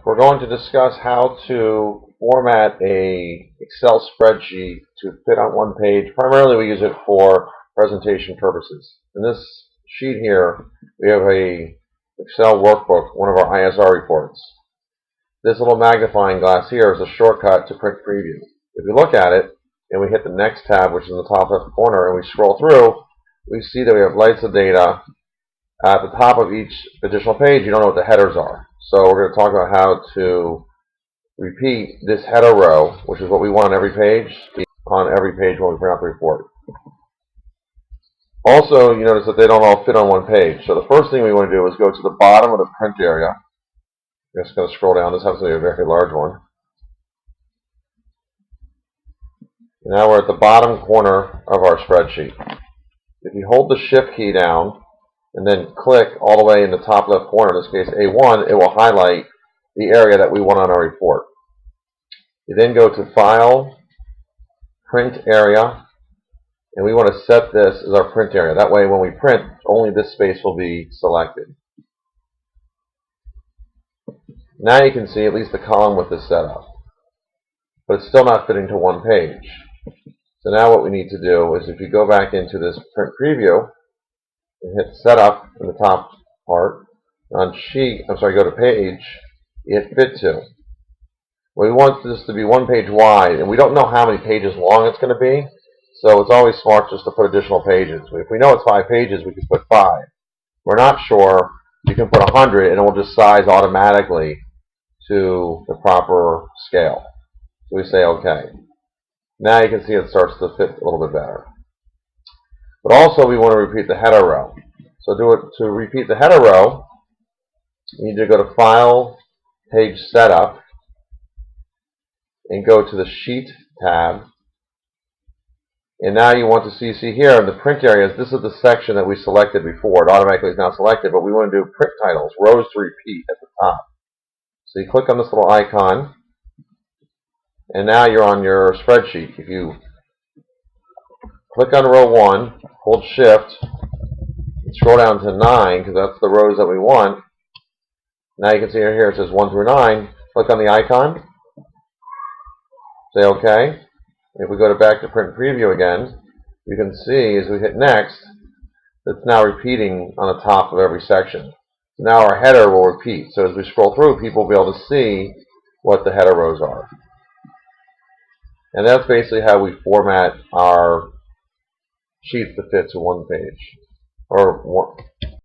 We're going to discuss how to format a Excel spreadsheet to fit on one page. Primarily we use it for presentation purposes. In this sheet here, we have a Excel workbook, one of our ISR reports. This little magnifying glass here is a shortcut to print preview. If you look at it and we hit the next tab, which is in the top left corner, and we scroll through, we see that we have lights of data. At the top of each additional page, you don't know what the headers are. So we're going to talk about how to repeat this header row, which is what we want on every page when we print out the report. Also, you notice that they don't all fit on one page. So the first thing we want to do is go to the bottom of the print area. I'm just going to scroll down. This happens to be a very large one. And now we're at the bottom corner of our spreadsheet. If you hold the Shift key down and then click all the way in the top left corner, in this case A1, it will highlight the area that we want on our report. You then go to File, Print Area, and we want to set this as our print area. That way when we print, only this space will be selected. Now you can see at least the column width is set up, but it's still not fitting to one page. So now what we need to do is, if you go back into this print preview and hit Setup in the top part, on go to Page, you hit Fit To. We want this to be one page wide, and we don't know how many pages long it's going to be, so it's always smart just to put additional pages. If we know it's 5 pages, we can put 5. We're not sure, you can put 100 and it will just size automatically to the proper scale. So we say OK. Now you can see it starts to fit a little bit better. But also we want to repeat the header row. So to repeat the header row, you need to go to File, Page Setup, and go to the Sheet tab. And now you want to see here in the print areas, this is the section that we selected before. It automatically is now selected, but we want to do print titles, rows to repeat at the top. So you click on this little icon, and now you're on your spreadsheet. If you click on row 1, hold Shift, and scroll down to 9, because that's the rows that we want. Now you can see here it says 1 through 9. Click on the icon, say OK. If we go back to print preview again, you can see as we hit next, it's now repeating on the top of every section. So now our header will repeat. So as we scroll through, people will be able to see what the header rows are. And that's basically how we format our sheets to fit to one page, or